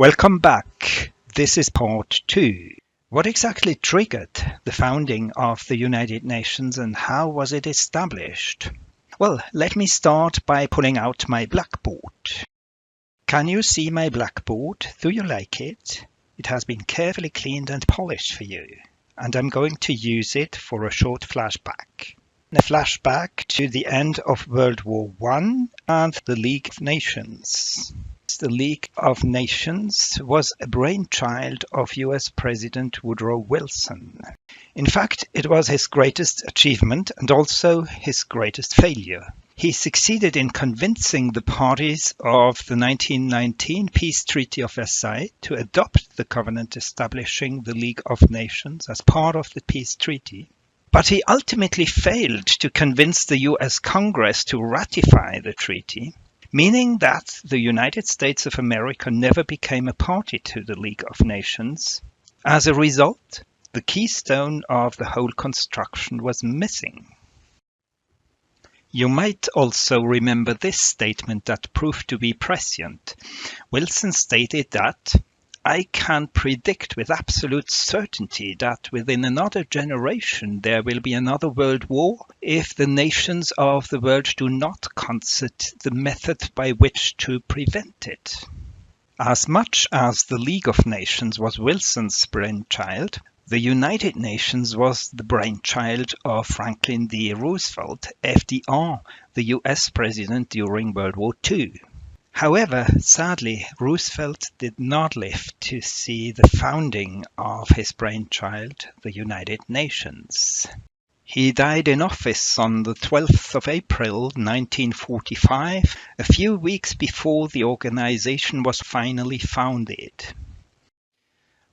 Welcome back. This is part 2. What exactly triggered the founding of the United Nations and how was it established? Well, let me start by pulling out my blackboard. Can you see my blackboard? Do you like it? It has been carefully cleaned and polished for you, and I'm going to use it for a short flashback. A flashback to the end of World War I and the League of Nations. The League of Nations was a brainchild of US President Woodrow Wilson. In fact, it was his greatest achievement and also his greatest failure. He succeeded in convincing the parties of the 1919 Peace Treaty of Versailles to adopt the covenant establishing the League of Nations as part of the peace treaty. But he ultimately failed to convince the US Congress to ratify the treaty, meaning that the United States of America never became a party to the League of Nations. As a result, the keystone of the whole construction was missing. You might also remember this statement that proved to be prescient. Wilson stated that, "I can predict with absolute certainty that within another generation there will be another world war if the nations of the world do not concert the method by which to prevent it." As much as the League of Nations was Wilson's brainchild, the United Nations was the brainchild of Franklin D. Roosevelt, FDR, the US president during World War II. However, sadly, Roosevelt did not live to see the founding of his brainchild, the United Nations. He died in office on the 12th of April 1945, a few weeks before the organization was finally founded.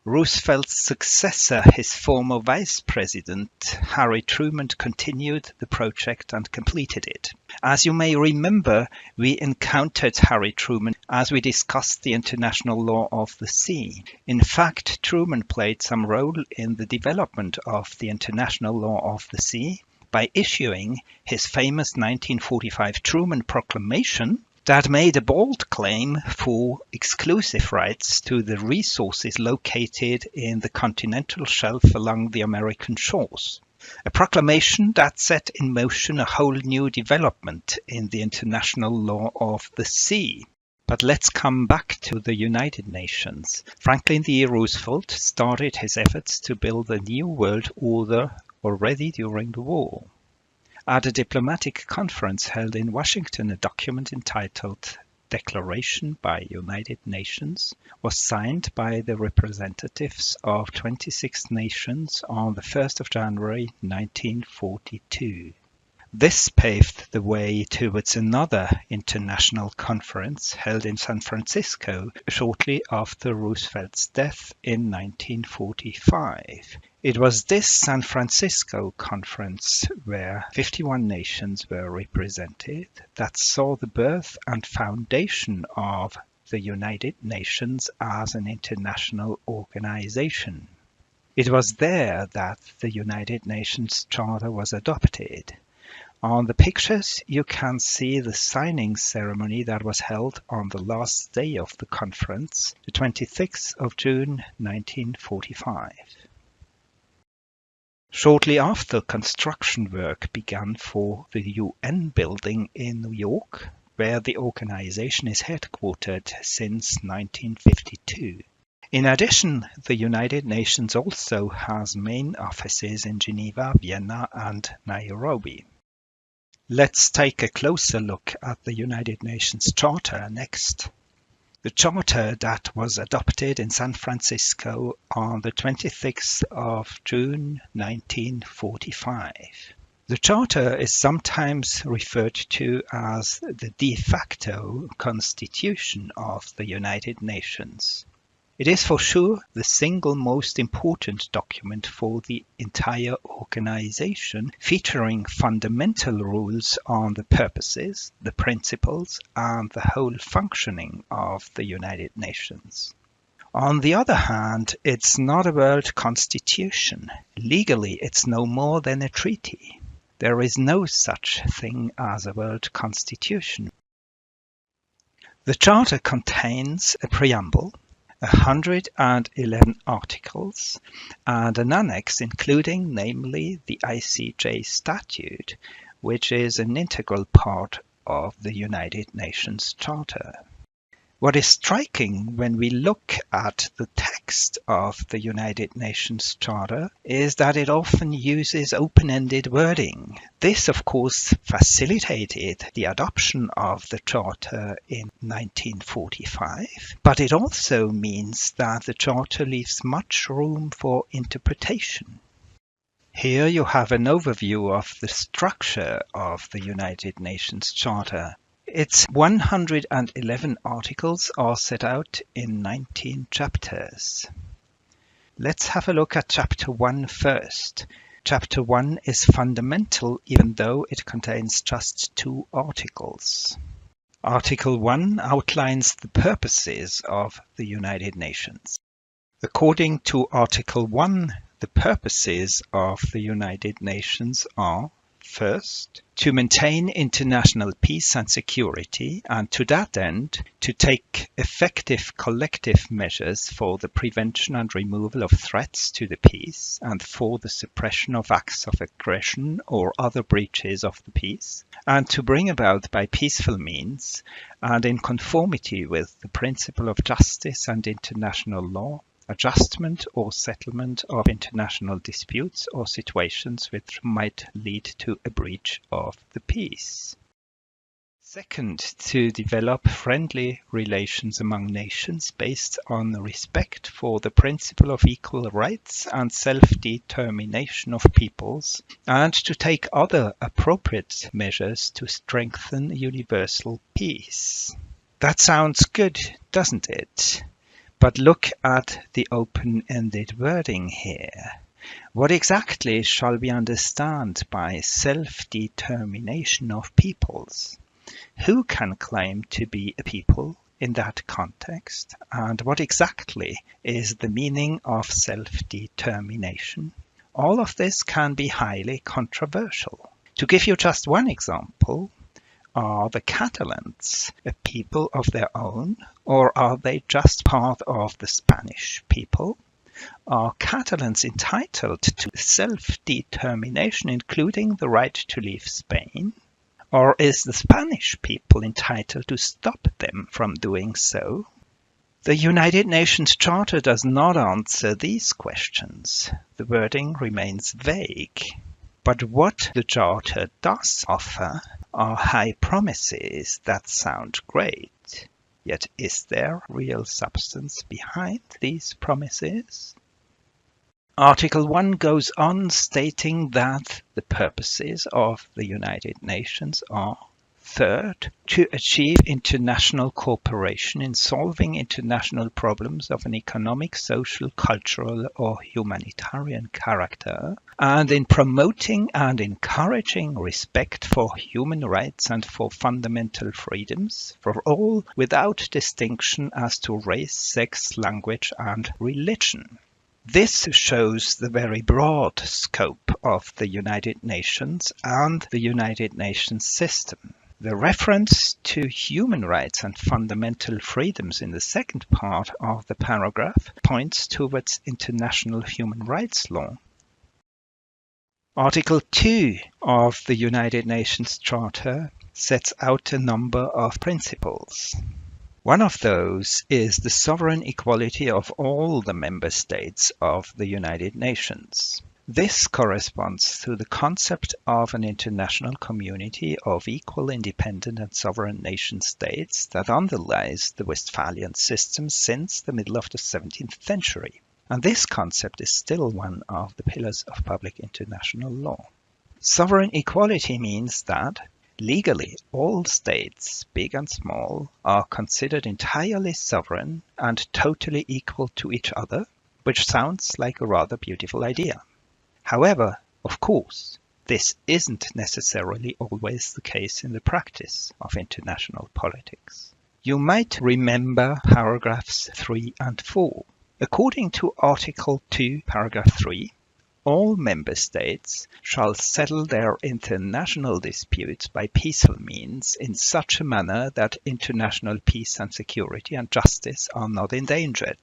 Roosevelt's successor, his former vice president, Harry Truman, continued the project and completed it. As you may remember, we encountered Harry Truman as we discussed the international law of the sea. In fact, Truman played some role in the development of the international law of the sea by issuing his famous 1945 Truman Proclamation, that made a bold claim for exclusive rights to the resources located in the continental shelf along the American shores. A proclamation that set in motion a whole new development in the international law of the sea. But let's come back to the United Nations. Franklin D. Roosevelt started his efforts to build a new world order already during the war. At a diplomatic conference held in Washington, a document entitled Declaration by United Nations was signed by the representatives of 26 nations on the 1st of January 1942. This paved the way towards another international conference held in San Francisco shortly after Roosevelt's death in 1945. It was this San Francisco conference, where 51 nations were represented, that saw the birth and foundation of the United Nations as an international organization. It was there that the United Nations Charter was adopted. On the pictures, you can see the signing ceremony that was held on the last day of the conference, the 26th of June 1945. Shortly after, construction work began for the UN building in New York, where the organization is headquartered since 1952. In addition, the United Nations also has main offices in Geneva, Vienna, and Nairobi. Let's take a closer look at the United Nations Charter next. The Charter that was adopted in San Francisco on the 26th of June 1945. The Charter is sometimes referred to as the de facto constitution of the United Nations. It is for sure the single most important document for the entire organization, featuring fundamental rules on the purposes, the principles, and the whole functioning of the United Nations. On the other hand, it's not a world constitution. Legally, it's no more than a treaty. There is no such thing as a world constitution. The Charter contains a preamble, 111 articles, and an annex including namely the ICJ statute, which is an integral part of the United Nations Charter. What is striking when we look at the text of the United Nations Charter is that it often uses open-ended wording. This, of course, facilitated the adoption of the Charter in 1945, but it also means that the Charter leaves much room for interpretation. Here you have an overview of the structure of the United Nations Charter. Its 111 articles are set out in 19 chapters. Let's have a look at Chapter 1 first. Chapter 1 is fundamental even though it contains just 2 articles. Article 1 outlines the purposes of the United Nations. According to Article 1, the purposes of the United Nations are: first, to maintain international peace and security, and to that end, to take effective collective measures for the prevention and removal of threats to the peace, and for the suppression of acts of aggression or other breaches of the peace, and to bring about by peaceful means, and in conformity with the principle of justice and international law, adjustment or settlement of international disputes or situations which might lead to a breach of the peace. Second, to develop friendly relations among nations based on respect for the principle of equal rights and self-determination of peoples, and to take other appropriate measures to strengthen universal peace. That sounds good, doesn't it? But look at the open-ended wording here. What exactly shall we understand by self-determination of peoples? Who can claim to be a people in that context? And what exactly is the meaning of self-determination? All of this can be highly controversial. To give you just one example, are the Catalans a people of their own, or are they just part of the Spanish people? Are Catalans entitled to self-determination, including the right to leave Spain? Or is the Spanish people entitled to stop them from doing so? The United Nations Charter does not answer these questions. The wording remains vague. But what the Charter does offer are high promises that sound great. Yet is there real substance behind these promises? Article 1 goes on stating that the purposes of the United Nations are: third, to achieve international cooperation in solving international problems of an economic, social, cultural, or humanitarian character, and in promoting and encouraging respect for human rights and for fundamental freedoms for all without distinction as to race, sex, language, and religion. This shows the very broad scope of the United Nations and the United Nations system. The reference to human rights and fundamental freedoms in the second part of the paragraph points towards international human rights law. Article 2 of the United Nations Charter sets out a number of principles. One of those is the sovereign equality of all the member states of the United Nations. This corresponds to the concept of an international community of equal, independent and sovereign nation-states that underlies the Westphalian system since the middle of the 17th century. And this concept is still one of the pillars of public international law. Sovereign equality means that legally, all states, big and small, are considered entirely sovereign and totally equal to each other, which sounds like a rather beautiful idea. However, of course, this isn't necessarily always the case in the practice of international politics. You might remember paragraphs 3 and 4. According to Article 2, paragraph 3, all member states shall settle their international disputes by peaceful means in such a manner that international peace and security and justice are not endangered.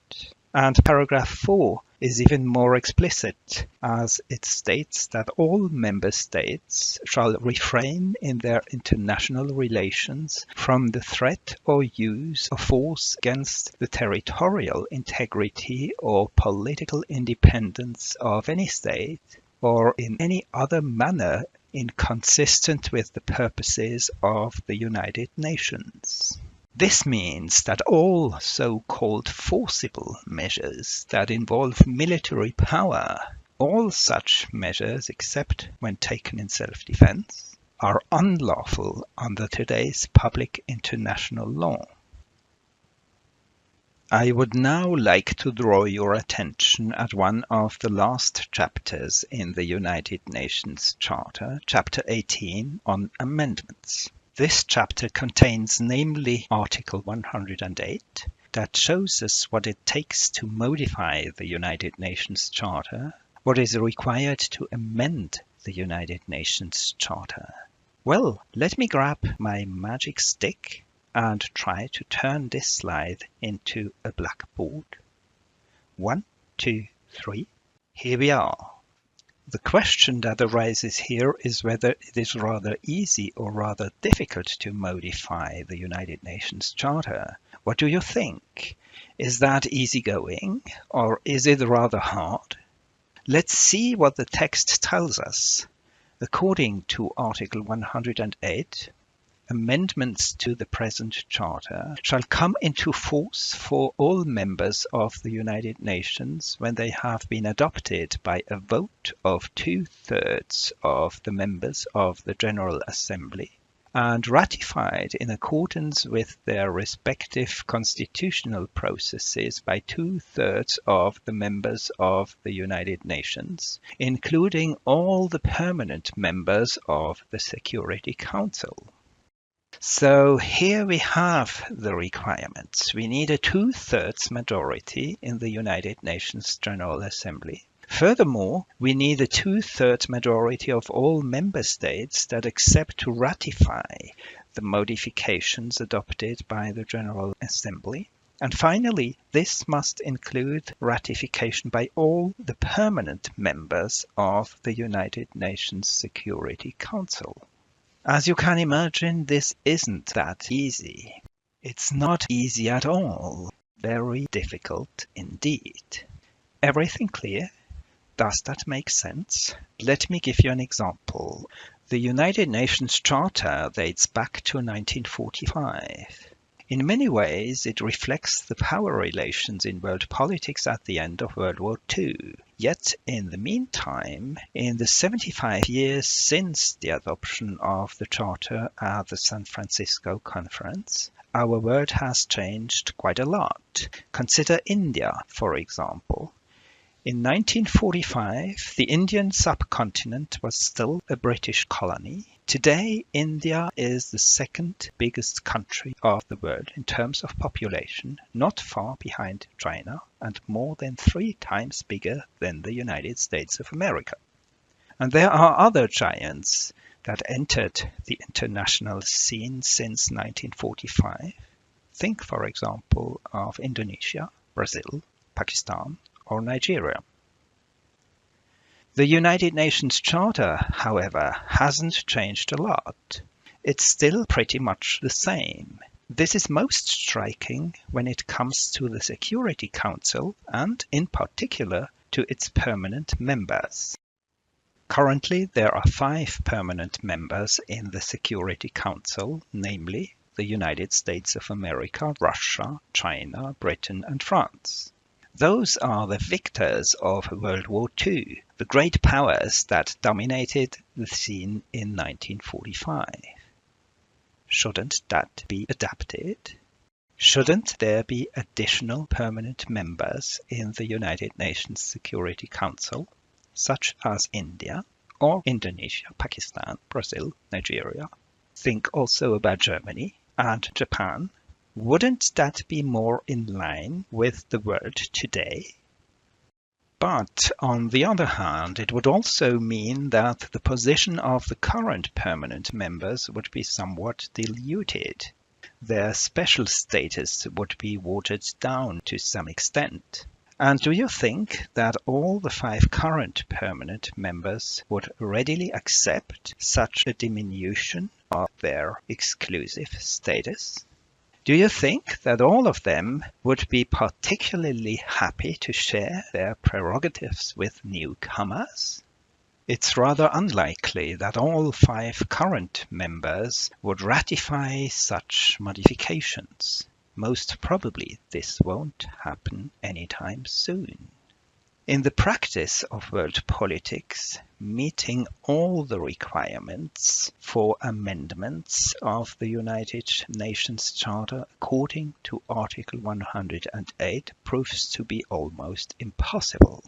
And paragraph 4 is even more explicit, as it states that all member states shall refrain in their international relations from the threat or use of force against the territorial integrity or political independence of any state, or in any other manner inconsistent with the purposes of the United Nations. This means that all so-called forcible measures that involve military power, all such measures except when taken in self-defense, are unlawful under today's public international law. I would now like to draw your attention at one of the last chapters in the United Nations Charter, Chapter 18 on amendments. This chapter contains namely Article 108, that shows us what it takes to modify the United Nations Charter, what is required to amend the United Nations Charter. Well, let me grab my magic stick and try to turn this slide into a blackboard. 1, 2, 3. Here we are. The question that arises here is whether it is rather easy or rather difficult to modify the United Nations Charter. What do you think? Is that easygoing, or is it rather hard? Let's see what the text tells us. According to Article 108, amendments to the present Charter shall come into force for all members of the United Nations when they have been adopted by a vote of 2/3 of the members of the General Assembly and ratified in accordance with their respective constitutional processes by 2/3 of the members of the United Nations, including all the permanent members of the Security Council. So here we have the requirements. We need a 2/3 majority in the United Nations General Assembly. Furthermore, we need a 2/3 majority of all member states that accept to ratify the modifications adopted by the General Assembly. And finally, this must include ratification by all the permanent members of the United Nations Security Council. As you can imagine, this isn't that easy. It's not easy at all. Very difficult indeed. Everything clear? Does that make sense? Let me give you an example. The United Nations Charter dates back to 1945. In many ways, it reflects the power relations in world politics at the end of World War II. Yet, in the meantime, in the 75 years since the adoption of the Charter at the San Francisco Conference, our world has changed quite a lot. Consider India, for example. In 1945, the Indian subcontinent was still a British colony. Today, India is the second biggest country of the world in terms of population, not far behind China, and more than 3 times bigger than the United States of America. And there are other giants that entered the international scene since 1945. Think, for example, of Indonesia, Brazil, Pakistan, or Nigeria. The United Nations Charter, however, hasn't changed a lot. It's still pretty much the same. This is most striking when it comes to the Security Council and, in particular, to its permanent members. Currently, there are 5 permanent members in the Security Council, namely the United States of America, Russia, China, Britain, and France. Those are the victors of World War II, the great powers that dominated the scene in 1945. Shouldn't that be adapted? Shouldn't there be additional permanent members in the United Nations Security Council, such as India or Indonesia, Pakistan, Brazil, Nigeria? Think also about Germany and Japan. Wouldn't that be more in line with the world today? But on the other hand, it would also mean that the position of the current permanent members would be somewhat diluted. Their special status would be watered down to some extent. And do you think that all the 5 current permanent members would readily accept such a diminution of their exclusive status? Do you think that all of them would be particularly happy to share their prerogatives with newcomers? It's rather unlikely that all 5 current members would ratify such modifications. Most probably this won't happen anytime soon. In the practice of world politics, meeting all the requirements for amendments of the United Nations Charter according to Article 108 proves to be almost impossible.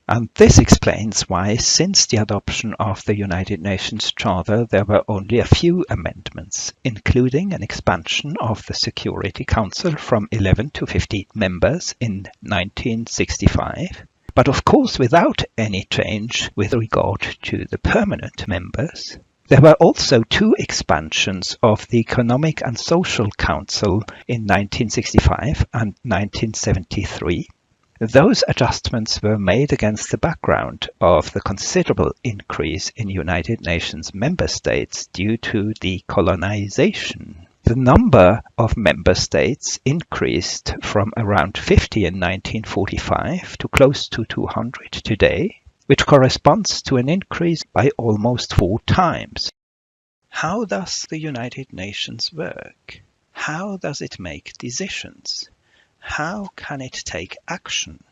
And this explains why, since the adoption of the United Nations Charter, there were only a few amendments, including an expansion of the Security Council from 11 to 15 members in 1965, but of course without any change with regard to the permanent members. There were also 2 expansions of the Economic and Social Council in 1965 and 1973. Those adjustments were made against the background of the considerable increase in United Nations member states due to decolonization. The number of member states increased from around 50 in 1945 to close to 200 today, which corresponds to an increase by almost 4 times. How does the United Nations work? How does it make decisions? How can it take action?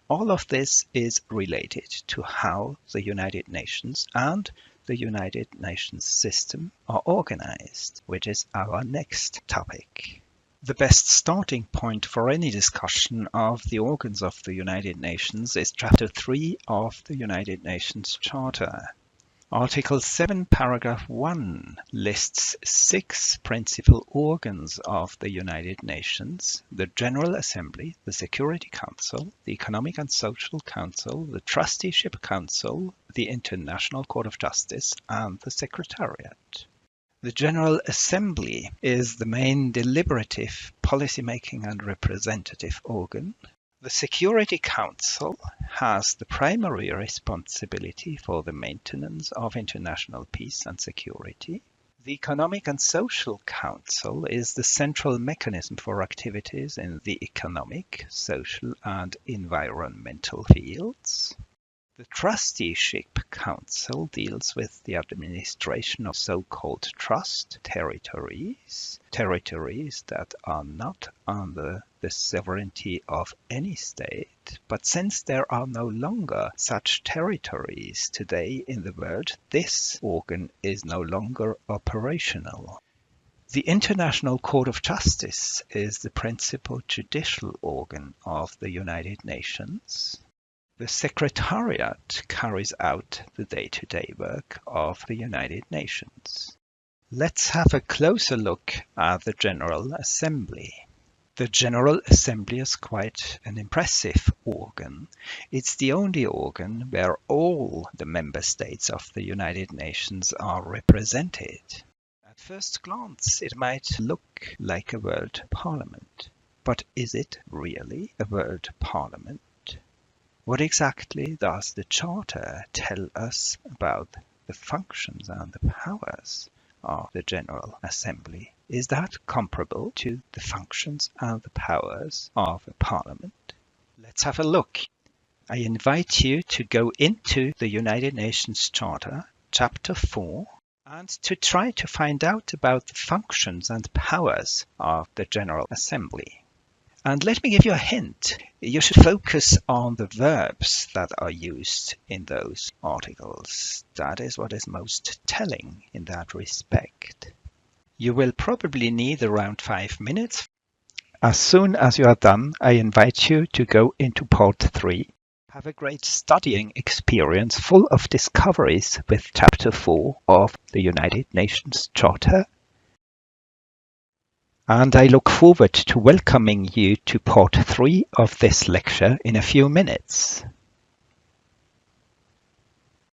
All of this is related to how the United Nations and the United Nations system are organized, which is our next topic. The best starting point for any discussion of the organs of the United Nations is Chapter 3 of the United Nations Charter. Article 7, paragraph 1 lists 6 principal organs of the United Nations: the General Assembly, the Security Council, the Economic and Social Council, the Trusteeship Council, the International Court of Justice, and the Secretariat. The General Assembly is the main deliberative, policymaking and representative organ. The Security Council has the primary responsibility for the maintenance of international peace and security. The Economic and Social Council is the central mechanism for activities in the economic, social, and environmental fields. The Trusteeship Council deals with the administration of so-called trust territories, territories that are not under the sovereignty of any state. But since there are no longer such territories today in the world, this organ is no longer operational. The International Court of Justice is the principal judicial organ of the United Nations. The Secretariat carries out the day-to-day work of the United Nations. Let's have a closer look at the General Assembly. The General Assembly is quite an impressive organ. It's the only organ where all the member states of the United Nations are represented. At first glance, it might look like a world parliament. But is it really a world parliament? What exactly does the Charter tell us about the functions and the powers of the General Assembly? Is that comparable to the functions and the powers of a parliament? Let's have a look. I invite you to go into the United Nations Charter, Chapter 4, and to try to find out about the functions and powers of the General Assembly. And let me give you a hint. You should focus on the verbs that are used in those articles. That is what is most telling in that respect. You will probably need around 5 minutes. As soon as you are done, I invite you to go into part 3. Have a great studying experience full of discoveries with Chapter 4 of the United Nations Charter. and I look forward to welcoming you to part 3 of this lecture in a few minutes.